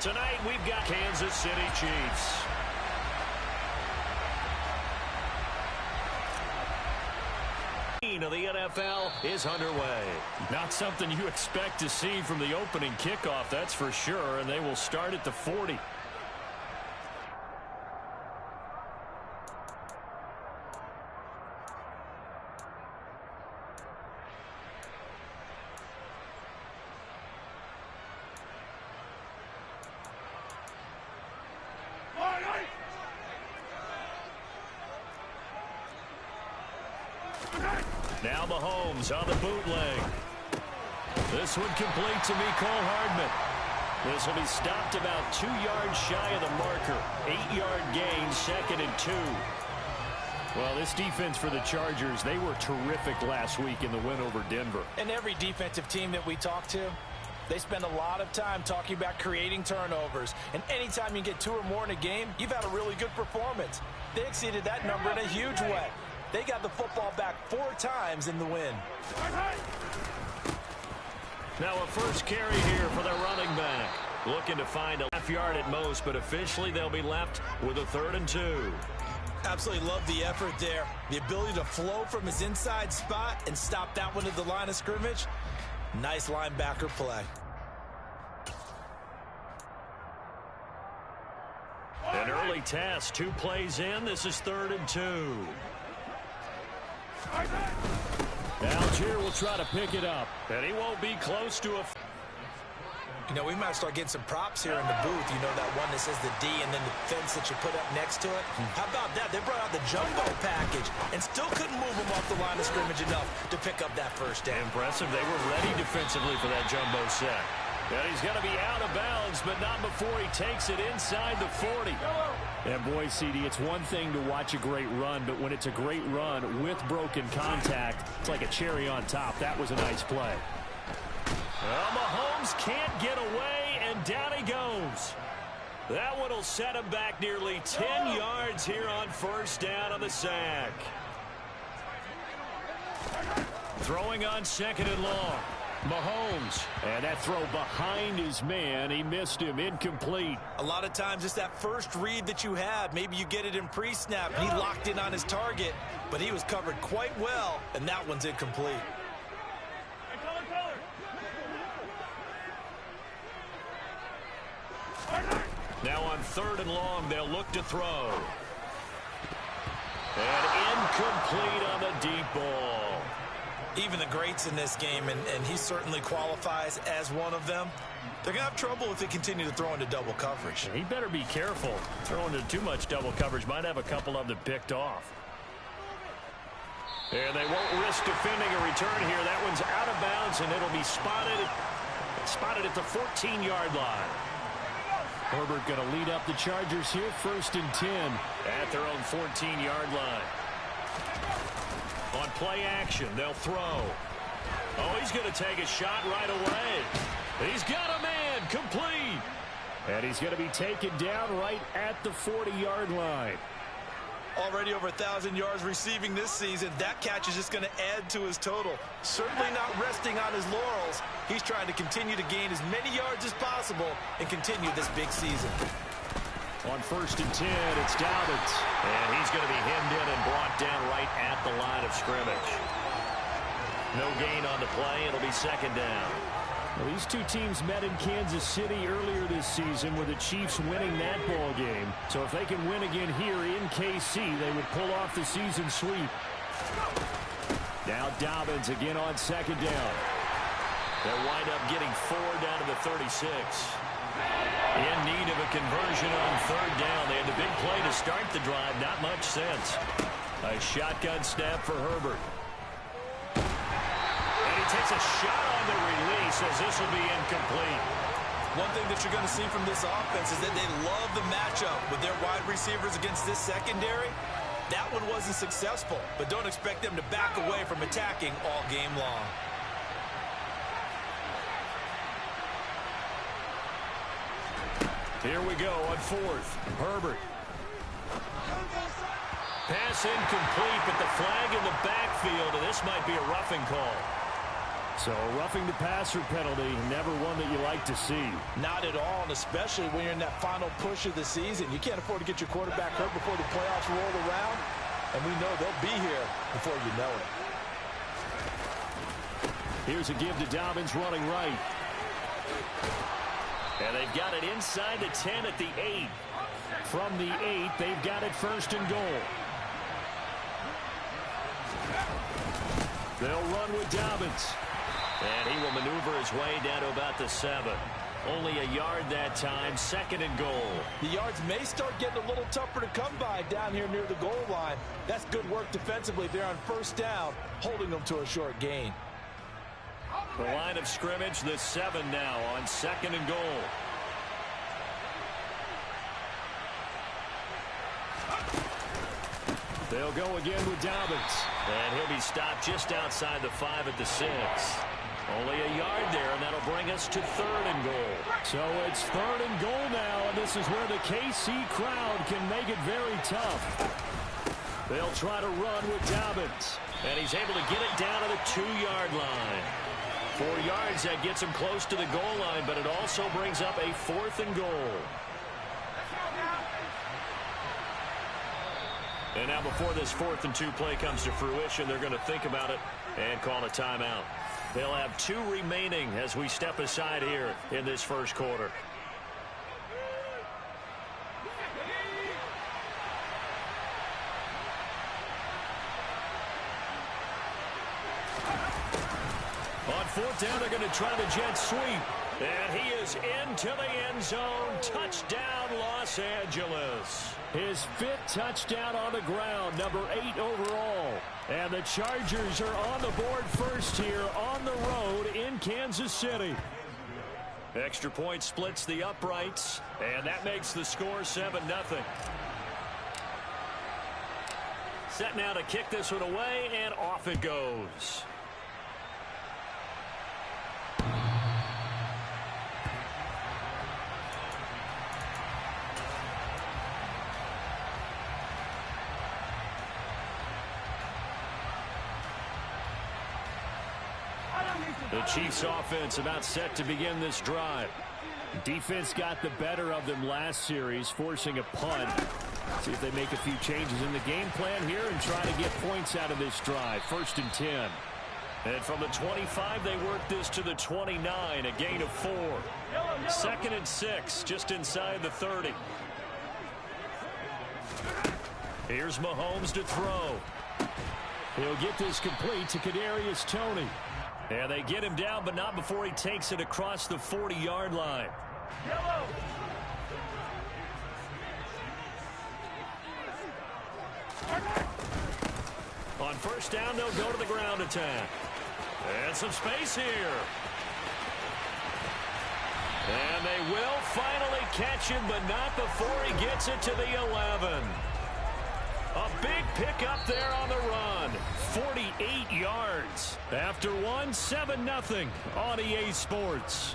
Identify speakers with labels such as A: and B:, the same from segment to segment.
A: Tonight we've got Kansas City Chiefs. Of the NFL is underway.
B: Not something you expect to see from the opening kickoff, that's for sure, and they will start at the 40.
A: Now Mahomes on the bootleg. This one complete to Mecole Hardman. This will be stopped about 2 yards shy of the marker. 8-yard gain, 2nd and 2.
B: Well, this defense for the Chargers, they were terrific last week in the win over Denver.
C: And every defensive team that we talk to, they spend a lot of time talking about creating turnovers. And anytime you get 2 or more in a game, you've had a really good performance. They exceeded that number in a huge way. They got the football back 4 times in the win.
A: Now a first carry here for the running back. Looking to find a half-yard at most, but officially they'll be left with a 3rd and 2.
C: Absolutely love the effort there. The ability to flow from his inside spot and stop that one at the line of scrimmage. Nice linebacker play.
A: An early task, 2 plays in. This is 3rd and 2.
B: Algier will try to pick it up.
A: And he won't be close to a...
C: You know, we might start getting some props here in the booth. You know, that one that says the D and then the fence that you put up next to it. How about that? They brought out the jumbo package and still couldn't move him off the line of scrimmage enough to pick up that first down.
A: Impressive. They were ready defensively for that jumbo set. And he's going to be out of bounds, but not before he takes it inside the 40.
B: And boy, CD, it's one thing to watch a great run, but when it's a great run with broken contact, it's like a cherry on top. That was a nice play.
A: Well, Mahomes can't get away, and down he goes. That one will set him back nearly 10 yards here on first down on the sack. Throwing on 2nd and long. Mahomes, and that throw behind his man, he missed him, incomplete.
C: A lot of times it's that first read that you have. Maybe you get it in pre-snap, and he locked in on his target, but he was covered quite well, and that one's incomplete.
A: Now on 3rd and long, they'll look to throw. And incomplete on the deep ball.
C: Even the greats in this game, and he certainly qualifies as one of them, they're going to have trouble if they continue to throw into double coverage.
B: He better be careful. Throwing into too much double coverage might have a couple of them picked off.
A: And they won't risk defending a return here. That one's out of bounds, and it'll be spotted at the 14-yard line.
B: Herbert going to lead up the Chargers here, 1st and 10.
A: At their own 14-yard line. On play action, they'll throw. Oh, he's going to take a shot right away. He's got a man, complete.
B: And he's going to be taken down right at the 40-yard line.
C: Already over 1,000 yards receiving this season. That catch is just going to add to his total. Certainly not resting on his laurels. He's trying to continue to gain as many yards as possible and continue this big season.
B: On 1st and 10, it's Dobbins.
A: And he's going to be hemmed in and brought down right at the line of scrimmage. No gain on the play. It'll be 2nd down.
B: Well, these two teams met in Kansas City earlier this season with the Chiefs winning that ball game. So if they can win again here in KC, they would pull off the season sweep. Now Dobbins again on 2nd down.
A: They'll wind up getting 4 down to the 36. In need of a conversion on 3rd down. They had the big play to start the drive. Not much sense. A shotgun snap for Herbert. And he takes a shot on the release as this will be incomplete.
C: One thing that you're going to see from this offense is that they love the matchup with their wide receivers against this secondary. That one wasn't successful, but don't expect them to back away from attacking all game long.
A: Here we go on 4th. Herbert. Pass incomplete, but the flag in the backfield, and this might be a roughing call.
B: So a roughing the passer penalty, never one that you like to see.
C: Not at all, and especially when you're in that final push of the season. You can't afford to get your quarterback hurt before the playoffs roll around, and we know they'll be here before you know it.
B: Here's a give to Dobbins running right.
A: And they've got it inside the 10 at the 8.
B: From the 8, they've got it first and goal. They'll run with Dobbins.
A: And he will maneuver his way down to about the 7. Only a yard that time, second and goal.
C: The yards may start getting a little tougher to come by down here near the goal line. That's good work defensively. They're on first down, holding them to a short gain.
A: The line of scrimmage, the 7 now on second and goal.
B: They'll go again with Dobbins.
A: And he'll be stopped just outside the 5 at the 6. Only a yard there, and that'll bring us to third and goal.
B: So it's third and goal now, and this is where the KC crowd can make it very tough. They'll try to run with Dobbins.
A: And he's able to get it down to the 2-yard line. 4 yards, that gets him close to the goal line, but it also brings up a 4th and goal. And now before this 4th and 2 play comes to fruition, they're going to think about it and call a timeout. They'll have 2 remaining as we step aside here in this first quarter. On 4th down, they're going to try the jet sweep. And he is into the end zone. Touchdown, Los Angeles.
B: His 5th touchdown on the ground, number 8 overall. And the Chargers are on the board first here on the road in Kansas City.
A: Extra point splits the uprights, and that makes the score 7-0. Set now to kick this one away, and off it goes. The Chiefs offense about set to begin this drive.
B: Defense got the better of them last series, forcing a punt. See if they make a few changes in the game plan here and try to get points out of this drive. 1st and 10.
A: And from the 25, they work this to the 29, a gain of 4. 2nd and 6, just inside the 30. Here's Mahomes to throw.
B: He'll get this complete to Kadarius Toney.
A: And they get him down, but not before he takes it across the 40-yard line. On first down, they'll go to the ground attack. And some space here. And they will finally catch him, but not before he gets it to the 11. A big pickup there on the run. 48 yards. After one, 7-0 on EA Sports.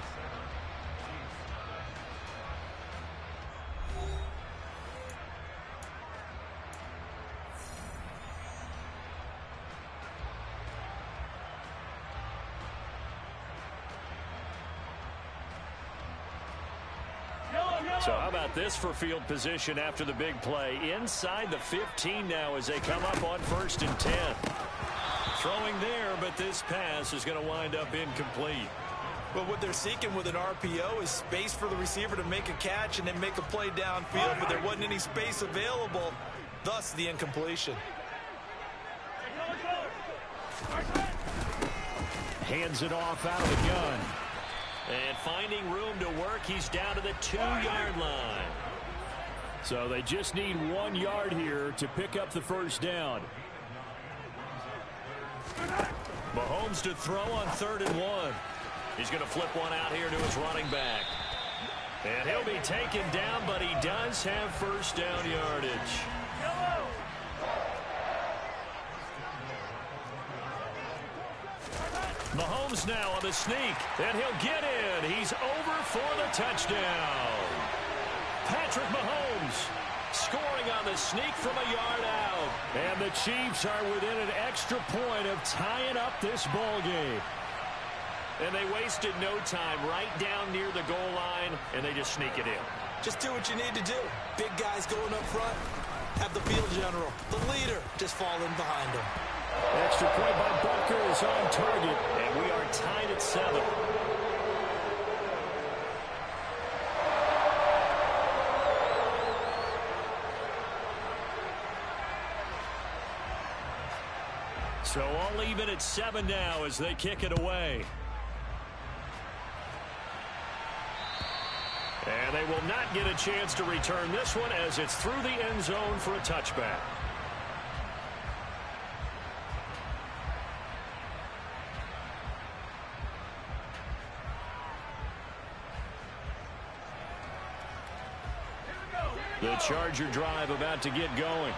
A: So how about this for field position after the big play? Inside the 15 now as they come up on 1st and 10. Throwing there, but this pass is going to wind up incomplete.
C: But what they're seeking with an RPO is space for the receiver to make a catch and then make a play downfield, but there wasn't any space available, thus the incompletion.
B: Hands it off out of the gun.
A: And finding room to work, he's down to the 2-yard line.
B: So they just need 1 yard here to pick up the first down.
A: Mahomes to throw on 3rd and 1. He's going to flip one out here to his running back. And he'll be taken down, but he does have first down yardage. Mahomes now on the sneak, and he'll get in. He's over for the touchdown. Patrick Mahomes scoring on the sneak from a yard out.
B: And the Chiefs are within an extra point of tying up this ball game. And they wasted no time right down near the goal line, and they just sneak it in.
C: Just do what you need to do. Big guys going up front. Have the field general, the leader, just fall in behind him.
B: Extra point by Butker is on target, and we are tied at 7. So all even at 7 now as they kick it away. And they will not get a chance to return this one as it's through the end zone for a touchback. The Charger drive about to get going.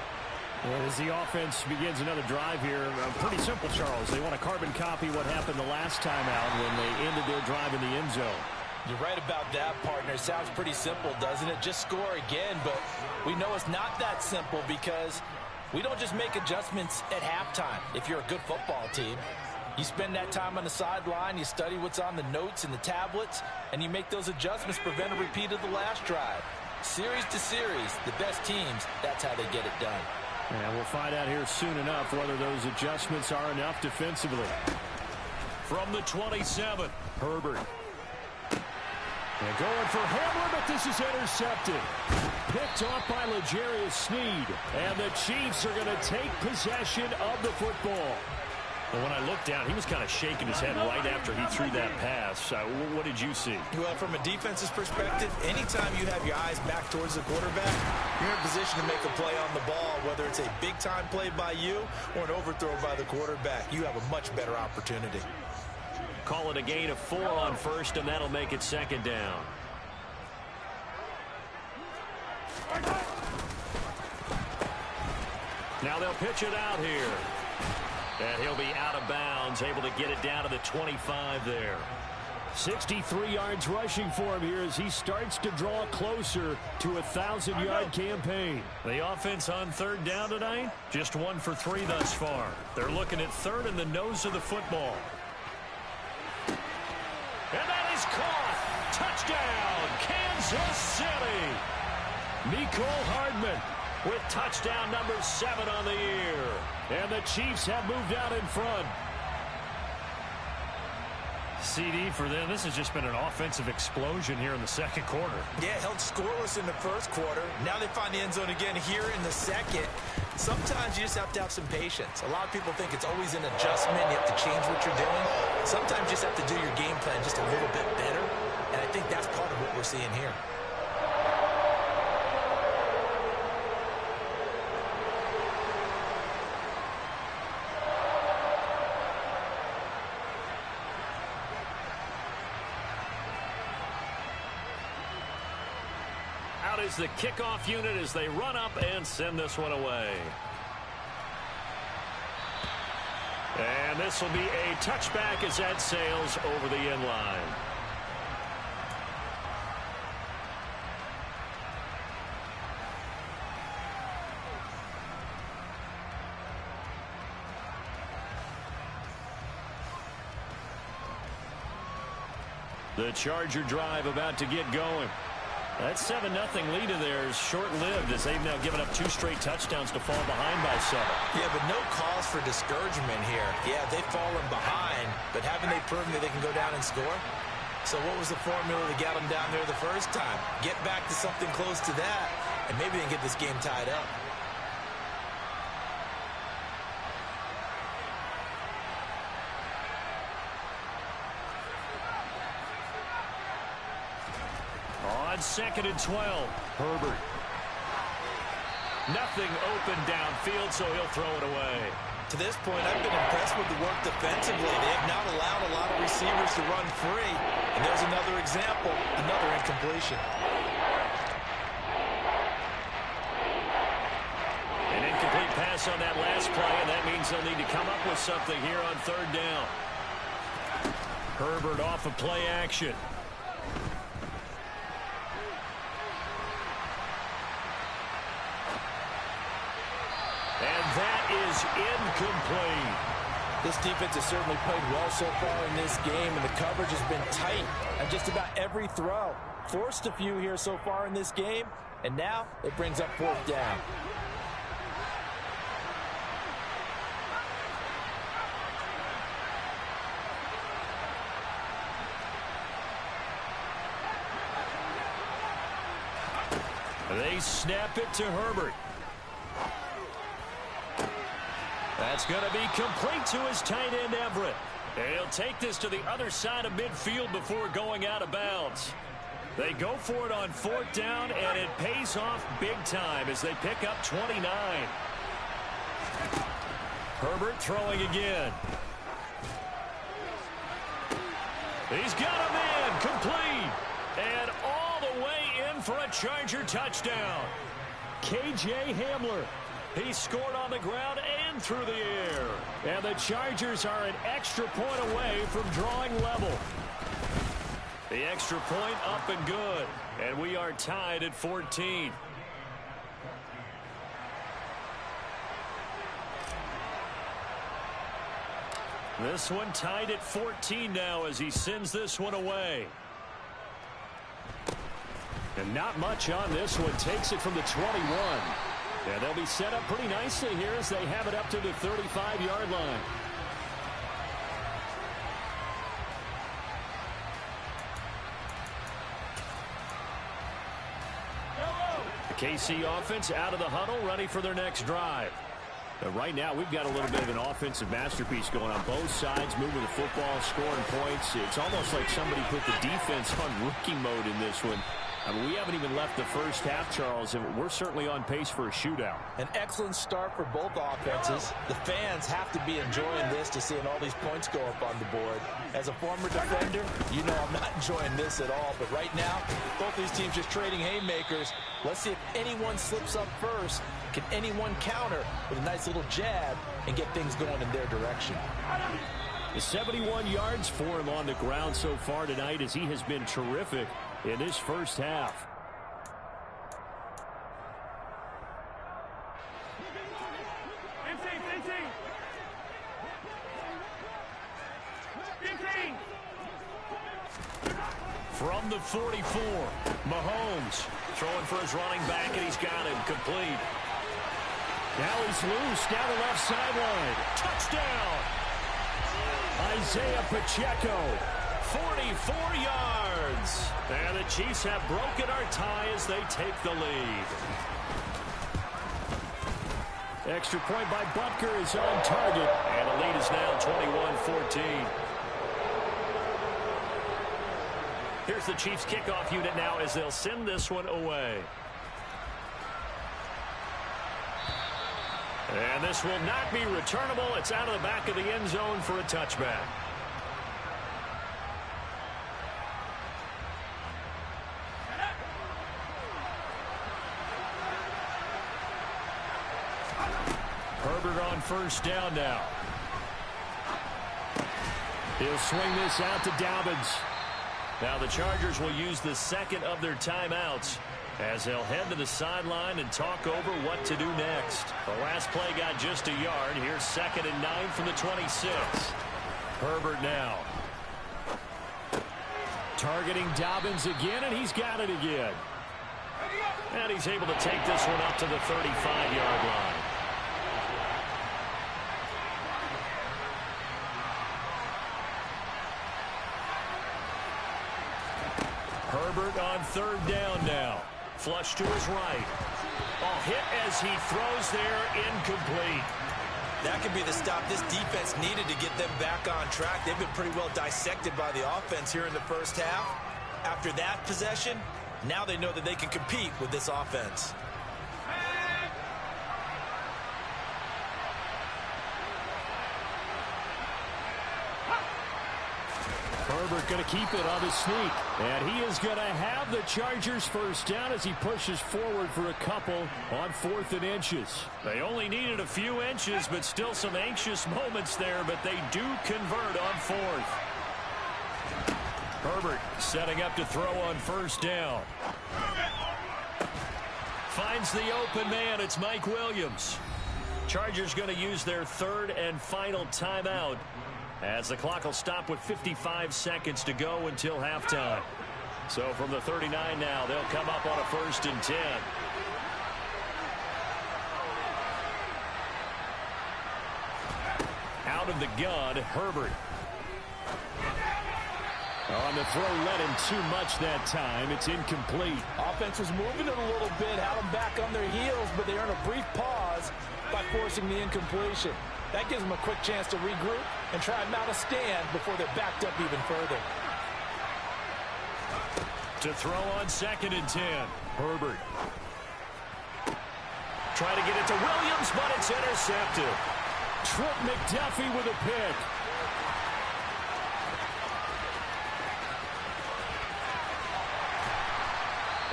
B: And as the offense begins another drive here, pretty simple, Charles. They want to carbon copy what happened the last time out when they ended their drive in the end zone.
C: You're right about that, partner. Sounds pretty simple, doesn't it? Just score again, but we know it's not that simple because we don't just make adjustments at halftime. If you're a good football team, you spend that time on the sideline, you study what's on the notes and the tablets, and you make those adjustments, prevent a repeat of the last drive. Series to series, the best teams, that's how they get it done.
B: And we'll find out here soon enough whether those adjustments are enough defensively. From the 27, Herbert. And going for Hamler, but this is intercepted. Picked off by L'Jarius Sneed. And the Chiefs are going to take possession of the football. Well, when I looked down, he was kind of shaking his head right after he threw that pass. What did you see?
C: Well, from a defense's perspective, anytime you have your eyes back towards the quarterback, you're in position to make a play on the ball, whether it's a big-time play by you or an overthrow by the quarterback. You have a much better opportunity.
B: Call it a gain of 4 on first, and that'll make it second down. Now they'll pitch it out here. And he'll be out of bounds, able to get it down to the 25 there. 63 yards rushing for him here as he starts to draw closer to a 1,000-yard campaign. The offense on third down tonight, just 1 for 3 thus far. They're looking at third in the nose of the football. And that is caught. Touchdown, Kansas City. Mecole Hardman with touchdown number 7 on the year. And the Chiefs have moved out in front. CD for them, this has just been an offensive explosion here in the second quarter.
C: Yeah, held scoreless in the first quarter. Now they find the end zone again here in the second. Sometimes you just have to have some patience. A lot of people think it's always an adjustment. You have to change what you're doing. Sometimes you just have to do your game plan just a little bit better. And I think that's part of what we're seeing here.
B: Is the kickoff unit as they run up and send this one away. And this will be a touchback as that sails over the end line. The Charger drive about to get going. That 7-0 lead of theirs short-lived as they've now given up 2 straight touchdowns to fall behind by 7.
C: Yeah, but no cause for discouragement here. Yeah, they've fallen behind, but haven't they proven that they can go down and score? So what was the formula to get them down there the first time? Get back to something close to that, and maybe they can get this game tied up.
B: On 2nd and 12, Herbert. Nothing open downfield, so he'll throw it away.
C: To this point, I've been impressed with the work defensively. They have not allowed a lot of receivers to run free. And there's another example, another incompletion.
B: An incomplete pass on that last play, and that means they'll need to come up with something here on third down. Herbert off of play action. And that is incomplete.
C: This defense has certainly played well so far in this game, and the coverage has been tight on just about every throw. Forced a few here so far in this game, and now it brings up 4th down.
A: They snap it to Herbert. That's going to be complete to his tight end, Everett. And he'll take this to the other side of midfield before going out of bounds. They go for it on 4th down, and it pays off big time as they pick up 29. Herbert throwing again. He's got a man complete. And all the way in for a Charger touchdown.
B: KJ Hamler.
A: He scored on the ground and through the air.
B: And the Chargers are an extra point away from drawing level.
A: The extra point up and good. And we are tied at 14. This one tied at 14 now as he sends this one away.
B: And not much on this one. Takes it from the 21. And they'll be set up pretty nicely here as they have it up to the 35-yard line. The KC offense out of the huddle, ready for their next drive. But right now, we've got a little bit of an offensive masterpiece going on both sides, moving the football, scoring points. It's almost like somebody put the defense on rookie mode in this one. I mean, we haven't even left the first half, Charles, and we're certainly on pace for a shootout.
C: An excellent start for both offenses. The fans have to be enjoying this to seeing all these points go up on the board. As a former defender, you know I'm not enjoying this at all. But right now, both these teams just trading haymakers. Let's see if anyone slips up first. Can anyone counter with a nice little jab and get things going in their direction?
B: The 71 yards for him on the ground so far tonight as he has been terrific in this first half.
A: From the 44, Mahomes throwing for his running back, and he's got him complete.
B: Now he's loose down the left sideline.
A: Touchdown!
B: Isaiah Pacheco.
A: 44 yards. And the Chiefs have broken our tie as they take the lead.
B: Extra point by Butker is on target.
A: And the lead is now 21-14. Here's the Chiefs kickoff unit now as they'll send this one away. And this will not be returnable. It's out of the back of the end zone for a touchback. Herbert on first down now.
B: He'll swing this out to Dobbins.
A: Now the Chargers will use the second of their timeouts as they'll head to the sideline and talk over what to do next. The last play got just a yard. Here's 2nd and 9 from the 26. Herbert now.
B: Targeting Dobbins again, and he's got it again.
A: And he's able to take this one up to the 35-yard line. Herbert on 3rd down now. Flush to his right. A hit as he throws there, incomplete.
C: That could be the stop this defense needed to get them back on track. They've been pretty well dissected by the offense here in the first half. After that possession, now they know that they can compete with this offense.
B: Herbert going to keep it on the sneak. And he is going to have the Chargers first down as he pushes forward for a couple on 4th and inches.
A: They only needed a few inches, but still some anxious moments there, but they do convert on 4th. Herbert setting up to throw on first down. Finds the open man. It's Mike Williams. Chargers going to use their third and final timeout as the clock will stop with 55 seconds to go until halftime. So from the 39 now, they'll come up on a 1st and 10. Out of the gun, Herbert.
B: On the throw, led him too much that time. It's incomplete.
C: Offense was moving it a little bit, had them back on their heels, but they earned a brief pause by forcing the incompletion. That gives them a quick chance to regroup and try and mount a stand before they're backed up even further.
A: To throw on 2nd and 10. Herbert. Trying to get it to Williams, but it's intercepted.
B: Trip McDuffie with a pick.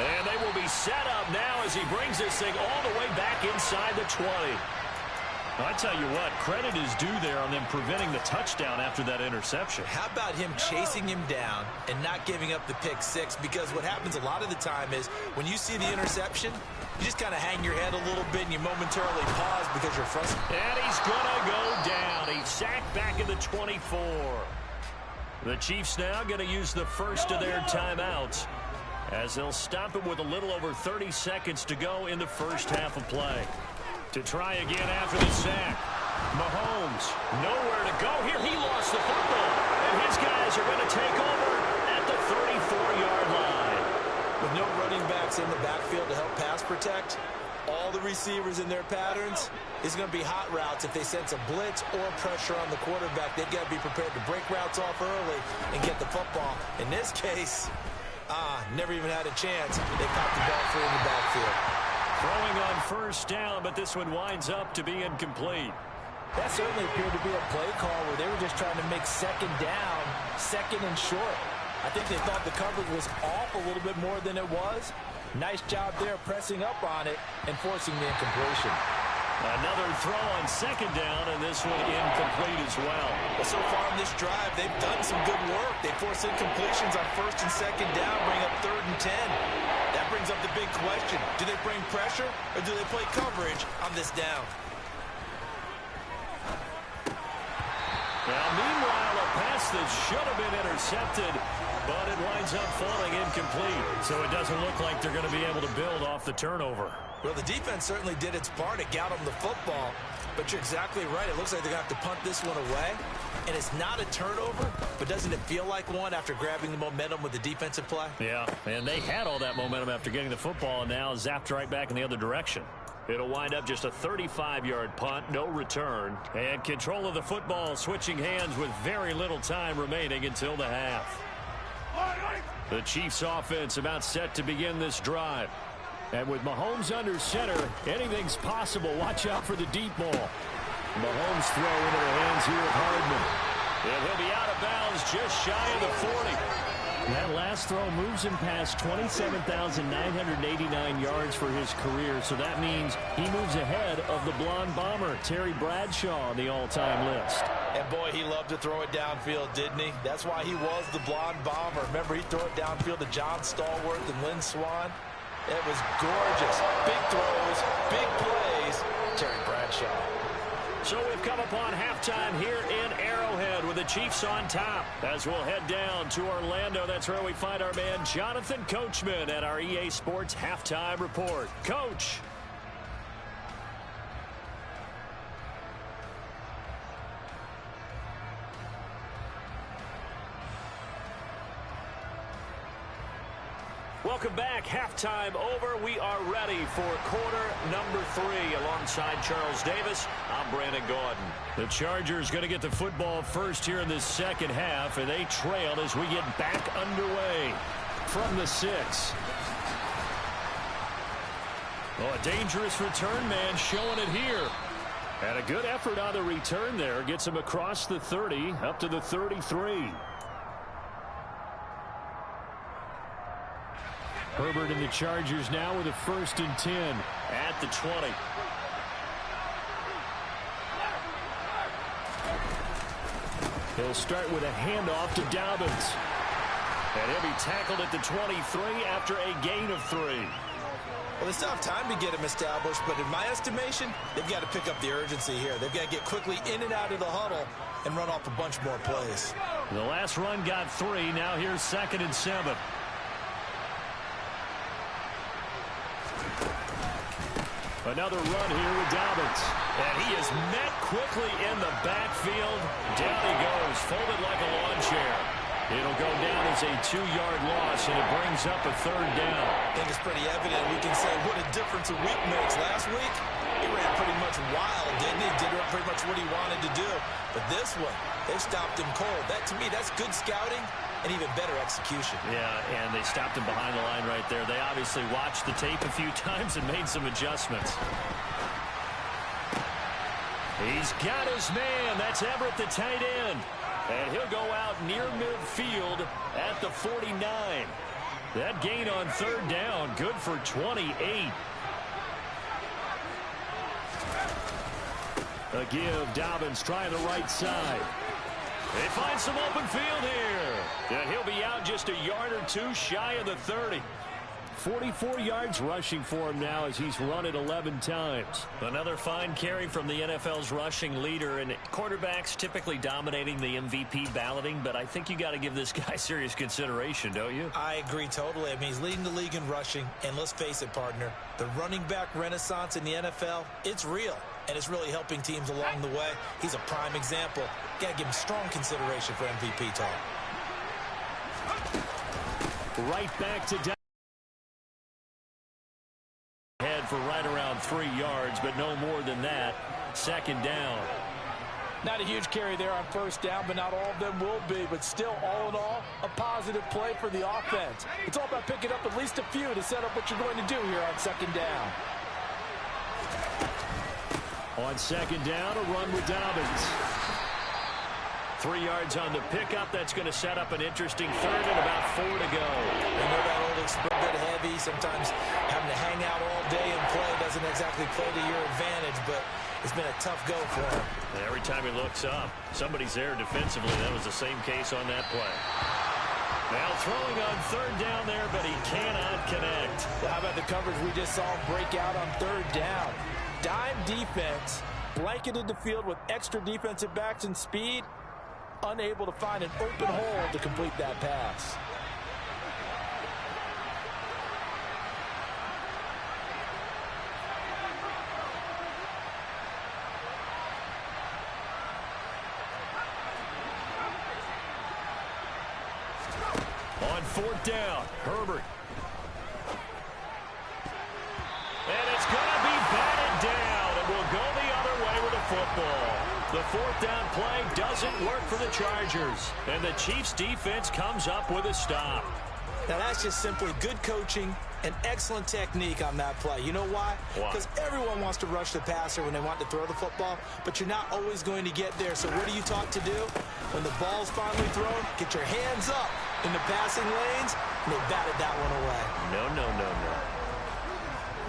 A: And they will be set up now as he brings this thing all the way back inside the 20. I tell you what, credit is due there on them preventing the touchdown after that interception.
C: How about him chasing him down and not giving up the pick six? Because what happens a lot of the time is when you see the interception, you just kind of hang your head a little bit and you momentarily pause because you're frustrated.
A: And he's going to go down. He's sacked back at the 24. The Chiefs now going to use the first of their timeouts as they'll stop it with a little over 30 seconds to go in the first half of play. To try again after the sack. Mahomes, nowhere to go here. He lost the football. And his guys are going to take over at the 34-yard line.
C: With no running backs in the backfield to help pass protect, all the receivers in their patterns, it's going to be hot routes. If they sense a blitz or pressure on the quarterback, they've got to be prepared to break routes off early and get the football. In this case, never even had a chance. They caught the ball free in the backfield.
A: Throwing on 1st down, but this one winds up to be incomplete.
C: That certainly appeared to be a play call where they were just trying to make 2nd down, 2nd and short. I think they thought the coverage was off a little bit more than it was. Nice job there pressing up on it and forcing the incompletion.
A: Another throw on 2nd down, and this one incomplete as well.
C: Well, so far in this drive, they've done some good work. They force incompletions on 1st and 2nd down, bring up 3rd and 10. That brings up the big question. Do they bring pressure or do they play coverage on this down?
A: Now, meanwhile, a pass that should have been intercepted, but it winds up falling incomplete. So it doesn't look like they're going to be able to build off the turnover.
C: Well, the defense certainly did its part to get them the football, but you're exactly right. It looks like they're going to have to punt this one away, and it's not a turnover, but doesn't it feel like one after grabbing the momentum with the defensive play?
A: Yeah, and they had all that momentum after getting the football, and now zapped right back in the other direction. It'll wind up just a 35-yard punt, no return, and control of the football switching hands with very little time remaining until the half. The Chiefs offense about set to begin this drive. And with Mahomes under center, anything's possible. Watch out for the deep ball. Mahomes throw into the hands here of Hardman. And he'll be out of bounds just shy of the 40.
B: That last throw moves him past 27,989 yards for his career. So that means he moves ahead of the blonde bomber, Terry Bradshaw, on the all-time list.
C: And boy, he loved to throw it downfield, didn't he? That's why he was the blonde bomber. Remember, he threw it downfield to John Stallworth and Lynn Swann. It was gorgeous. Big throws, big plays. Terry Bradshaw.
A: So we've come upon halftime here in Arrowhead with the Chiefs on top. As we'll head down to Orlando, that's where we find our man Jonathan Coachman at our EA Sports Halftime Report. Coach. Welcome back. Halftime over. We are ready for quarter number 3. Alongside Charles Davis, I'm Brandon Gaudin. The Chargers going to get the football first here in this second half, and they trail as we get back underway from the 6. Oh, a dangerous return man showing it here. And a good effort on the return there. Gets him across the 30 up to the 33.
B: Herbert and the Chargers now with a 1st and 10
A: at the 20.
B: He'll start with a handoff to Dobbins.
A: And he'll be tackled at the 23 after a gain of 3.
C: Well, they still have time to get him established, but in my estimation, they've got to pick up the urgency here. They've got to get quickly in and out of the huddle and run off a bunch more plays.
B: The last run got 3. Now here's 2nd and 7. Another run here with Dobbins.
A: And he is met quickly in the backfield. Down he goes, folded like a lawn chair. It'll go down as a 2-yard loss, and it brings up a 3rd down.
C: I think it's pretty evident. We can say what a difference a week makes. Last week, he ran pretty much wild, didn't he? Did pretty much what he wanted to do. But this one, they stopped him cold. That, to me, that's good scouting and even better execution.
A: Yeah, and they stopped him behind the line right there. They obviously watched the tape a few times and made some adjustments. He's got his man. That's Everett, the tight end. And he'll go out near midfield at the 49. That gain on 3rd down, good for 28.
B: A give. Dobbins trying the right side.
A: They find some open field here. And he'll be out just a yard or 2 shy of the 30.
B: 44 yards rushing for him now as he's run it 11 times.
A: Another fine carry from the NFL's rushing leader, and quarterbacks typically dominating the MVP balloting, but I think you got to give this guy serious consideration, don't you?
C: I agree totally. I mean, he's leading the league in rushing, and let's face it, partner, the running back renaissance in the NFL, it's real, and it's really helping teams along the way. He's a prime example. Got to give him strong consideration for MVP talk.
B: Right back to Dobbins.
A: Head for right around 3 yards, but no more than that. 2nd down.
C: Not a huge carry there on 1st down, but not all of them will be. But still, all in all, a positive play for the offense. It's all about picking up at least a few to set up what you're going to do here on 2nd down.
B: On 2nd down, a run with Dobbins.
A: 3 yards on the pickup. That's going to set up an interesting 3rd and about 4 to go.
C: You know that old expression, bit heavy. Sometimes having to hang out all day and play doesn't exactly play to your advantage, but it's been a tough go for him.
A: And every time he looks up, somebody's there defensively. That was the same case on that play. Now throwing on 3rd down there, but he cannot connect.
C: Well, how about the coverage we just saw him break out on 3rd down? Dime defense, blanketed the field with extra defensive backs and speed, unable to find an open hole to complete that pass.
A: On 4th down, Herbert. And it's going to be batted down, and we'll go the other way with the football. The 4th down play doesn't work for the Chargers, and the Chiefs' defense comes up with a stop.
C: Now, that's just simply good coaching and excellent technique on that play. You know why? Because everyone wants to rush the passer when they want to throw the football, but you're not always going to get there. So what are you taught to do? When the ball's finally thrown, get your hands up in the passing lanes, and they batted that one away.
A: No.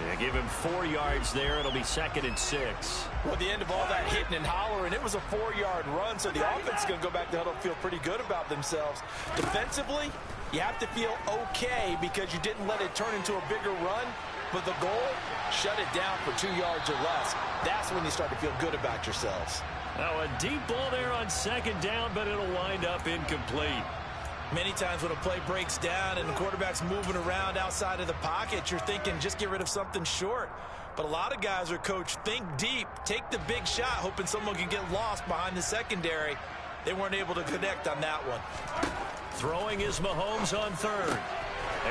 A: Yeah, give him 4 yards there. It'll be 2nd and 6.
C: Well, at the end of all that hitting and hollering, it was a 4-yard run, so the offense is going to go back to the huddle and feel pretty good about themselves. Defensively, you have to feel okay because you didn't let it turn into a bigger run, but the goal, shut it down for 2 yards or less. That's when you start to feel good about yourselves.
A: Now a deep ball there on 2nd down, but it'll wind up incomplete.
C: Many times when a play breaks down and the quarterback's moving around outside of the pocket, you're thinking just get rid of something short. But a lot of guys are coached, think deep, take the big shot, hoping someone can get lost behind the secondary. They weren't able to connect on that one.
A: Throwing is Mahomes on 3rd.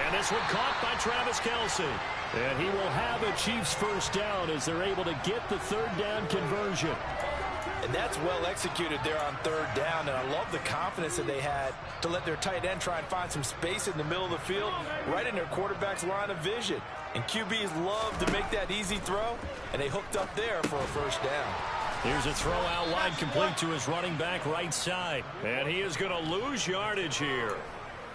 A: And this one caught by Travis Kelce.
B: And he will have a Chiefs 1st down as they're able to get the 3rd down conversion.
C: And that's well executed there on 3rd down, and I love the confidence that they had to let their tight end try and find some space in the middle of the field, right in their quarterback's line of vision. And QBs love to make that easy throw, and they hooked up there for a 1st down.
A: Here's a throw out wide complete to his running back right side. And he is going to lose yardage here.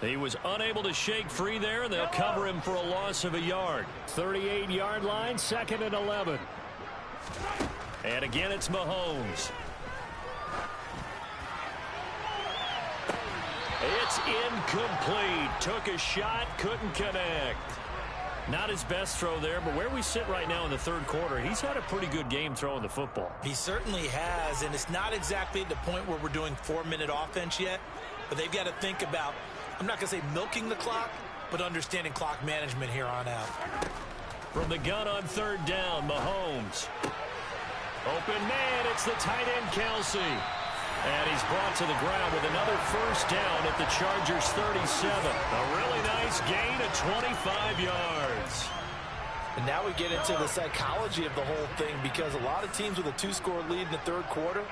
A: He was unable to shake free there, and they'll cover him for a loss of a yard.
B: 38-yard line, 2nd and 11.
A: And again, it's Mahomes. It's incomplete. Took a shot, couldn't connect.
B: Not his best throw there, but where we sit right now in the third quarter, he's had a pretty good game throwing the football.
C: He certainly has, and it's not exactly at the point where we're doing 4-minute offense yet, but they've got to think about, I'm not going to say milking the clock, but understanding clock management here on out.
A: From the gun on third down, Mahomes. Open man, it's the tight end, Kelsey. And he's brought to the ground with another first down at the Chargers' 37. A really nice gain of 25 yards.
C: And now we get into the psychology of the whole thing, because a lot of teams with a 2-score lead in the third quarter,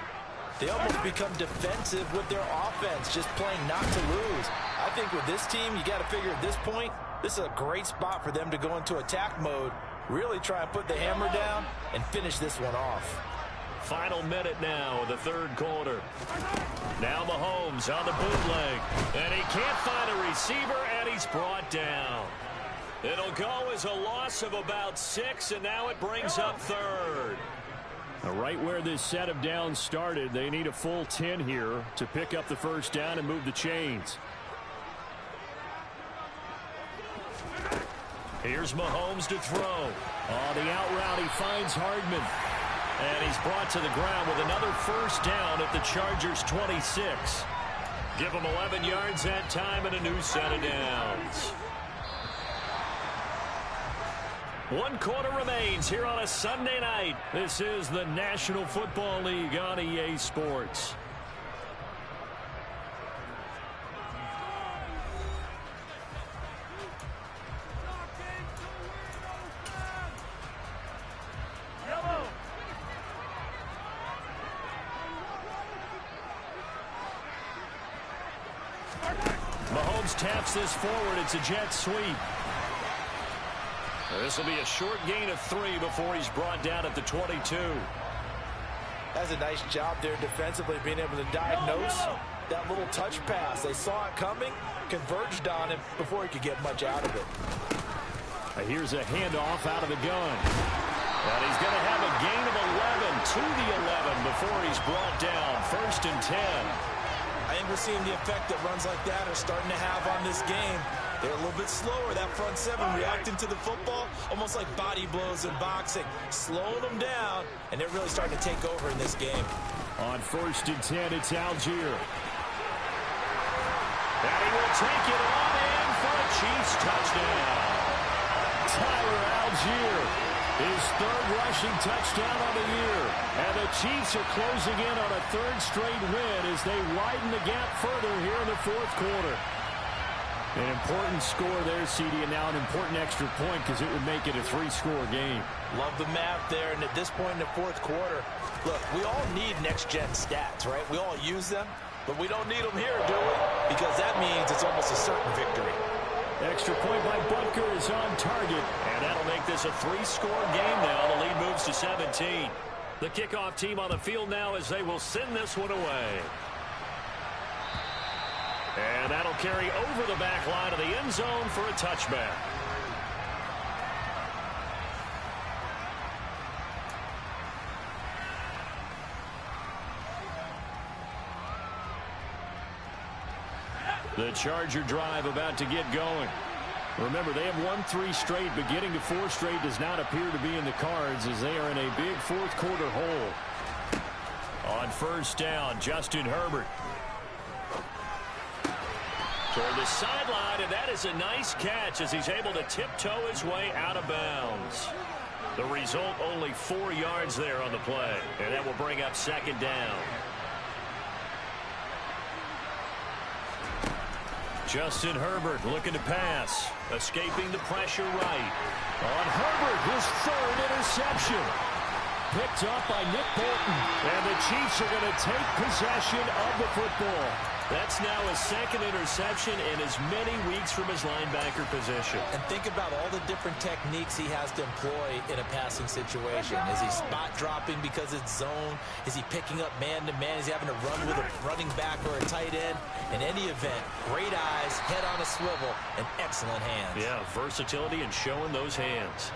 C: they almost become defensive with their offense, just playing not to lose. I think with this team, you got to figure at this point, this is a great spot for them to go into attack mode, really try and put the hammer down and finish this one off.
A: Final minute now of the third quarter. Now Mahomes on the bootleg. And he can't find a receiver, and he's brought down. It'll go as a loss of about 6, and now it brings up third.
B: Right where this set of downs started, they need a full 10 here to pick up the first down and move the chains.
A: Here's Mahomes to throw.
B: On the out route, he finds Hardman.
A: And he's brought to the ground with another first down at the Chargers' 26. Give him 11 yards that time and a new set of downs. 1 quarter remains here on a Sunday night. This is the National Football League on EA Sports. Mahomes taps this forward. It's a jet sweep. This will be a short gain of 3 before he's brought down at the 22.
C: That's a nice job there defensively, being able to diagnose that little touch pass. They saw it coming, converged on him before he could get much out of it.
B: Here's a handoff out of the gun.
A: And he's going to have a gain of 11 to the 11 before he's brought down. 1st and 10.
C: I think we're seeing the effect that runs like that are starting to have on this game. They're a little bit slower, that front seven, reacting to the football, almost like body blows in boxing. Slowing them down, and they're really starting to take over in this game.
B: On 1st and 10, it's Algier.
A: And he will take it on in for a Chiefs touchdown.
B: Tyler Algier. His 3rd rushing touchdown on the year. And the Chiefs are closing in on a 3rd straight win as they widen the gap further here in the 4th quarter. An important score there, CD, and now an important extra point because it would make it a 3-score game.
C: Love the math there, and at this point in the 4th quarter, look, we all need next-gen stats, right? We all use them, but we don't need them here, do we? Because that means it's almost a certain victory.
B: Extra point by Butker is on target.
A: And that'll make this a 3-score game now. The lead moves to 17. The kickoff team on the field now as they will send this one away. And that'll carry over the back line of the end zone for a touchback. The Charger drive about to get going. Remember, they have won 3 straight, but getting to 4 straight does not appear to be in the cards as they are in a big 4th quarter hole. On 1st down, Justin Herbert. Toward the sideline, and that is a nice catch as he's able to tiptoe his way out of bounds. The result, only 4 yards there on the play, and that will bring up 2nd down. Justin Herbert looking to pass, escaping the pressure right.
B: On Herbert, his 3rd interception. Picked up by Nick Bolton.
A: And the Chiefs are going to take possession of the football. That's now his 2nd interception in as many weeks from his linebacker position.
C: And think about all the different techniques he has to employ in a passing situation. Is he spot dropping because it's zone? Is he picking up man-to-man? Is he having to run with a running back or a tight end? In any event, great eyes, head on a swivel, and excellent hands.
A: Yeah, versatility and showing those hands.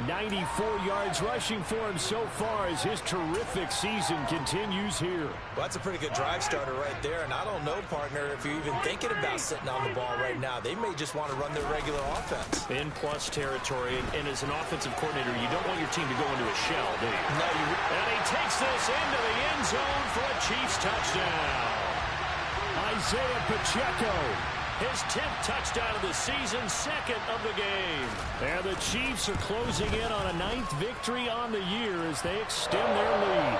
B: 94 yards rushing for him so far as his terrific season continues here.
C: Well, that's a pretty good drive starter right there. And I don't know, partner, if you're even thinking about sitting on the ball right now. They may just want to run their regular offense.
A: In plus territory, and as an offensive coordinator, you don't want your team to go into a shell, do you?
C: No,
A: and he takes this into the end zone for a Chiefs touchdown.
B: Isaiah Pacheco.
A: His 10th touchdown of the season, second of the game.
B: And the Chiefs are closing in on a 9th victory on the year as they extend their lead.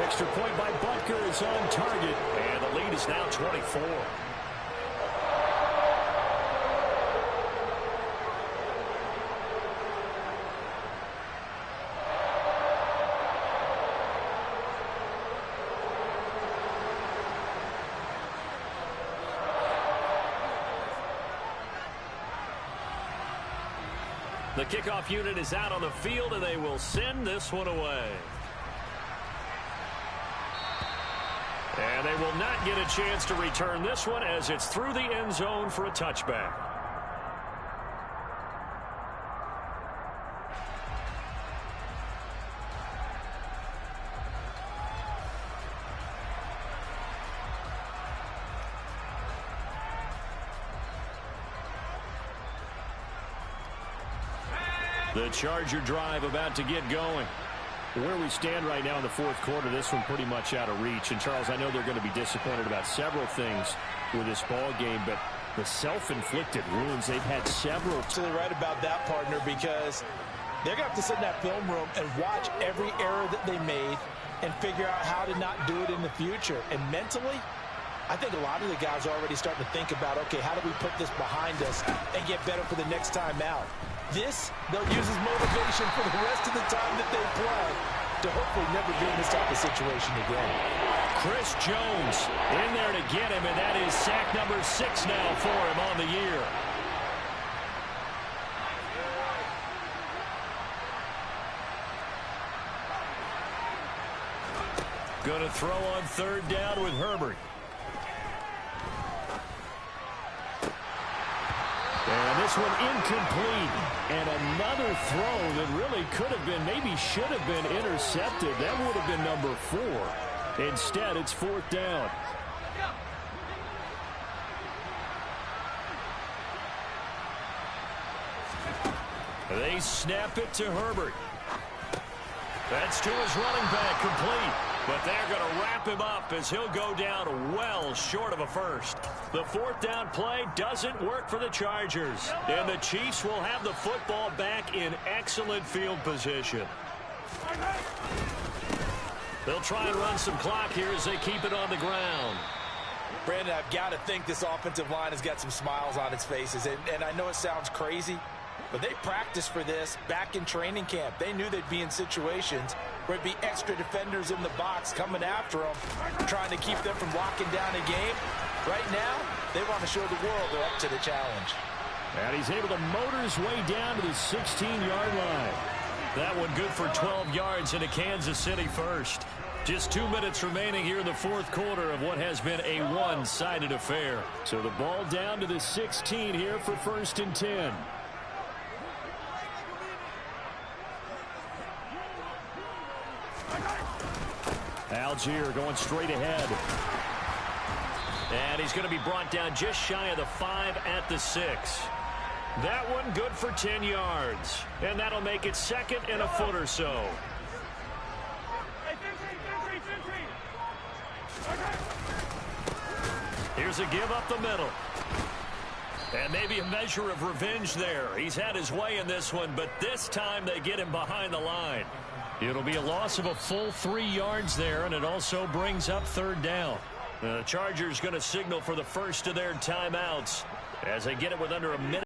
B: Extra point by Butker is on target.
A: And the lead is now 24. The kickoff unit is out on the field, and they will send this one away. And they will not get a chance to return this one as it's through the end zone for a touchback. The Charger drive about to get going.
B: Where we stand right now in the fourth quarter, this one pretty much out of reach. And, Charles, I know they're going to be disappointed about several things with this ball game, but the self-inflicted wounds, they've had several.
C: Absolutely right about that, partner, because they're going to have to sit in that film room and watch every error that they made and figure out how to not do it in the future. And mentally, I think a lot of the guys are already starting to think about, okay, how do we put this behind us and get better for the next time out? This, they'll use as motivation for the rest of the time that they play to hopefully never be in this type of situation again.
A: Chris Jones in there to get him, and that is sack number 6 now for him on the year. Going to throw on third down with Herbert.
B: And this one incomplete. And another throw that really could have been, maybe should have been intercepted. That would have been number 4. Instead, it's fourth down.
A: They snap it to Herbert. That's to his running back, complete. But they're going to wrap him up as he'll go down well short of a first. The fourth down play doesn't work for the Chargers. And the Chiefs will have the football back in excellent field position. They'll try and run some clock here as they keep it on the ground.
C: Brandon, I've got to think this offensive line has got some smiles on its faces. And I know it sounds crazy, but they practiced for this back in training camp. They knew they'd be in situations where it'd be extra defenders in the box coming after them, trying to keep them from locking down a game. Right now, they want to show the world they're up to the challenge.
B: And he's able to motor his way down to the 16-yard line.
A: That one good for 12 yards into Kansas City first. Just 2 minutes remaining here in the fourth quarter of what has been a one-sided affair.
B: So the ball down to the 16 here for 1st and 10. Algier going straight ahead.
A: And he's going to be brought down just shy of the 5 at the 6. That one good for 10 yards. And that'll make it 2nd and a foot or so. Here's a give up the middle. And maybe a measure of revenge there. He's had his way in this one, but this time they get him behind the line. It'll be a loss of a full 3 yards there, and it also brings up third down. The Chargers going to signal for the first of their timeouts as they get it with under a minute.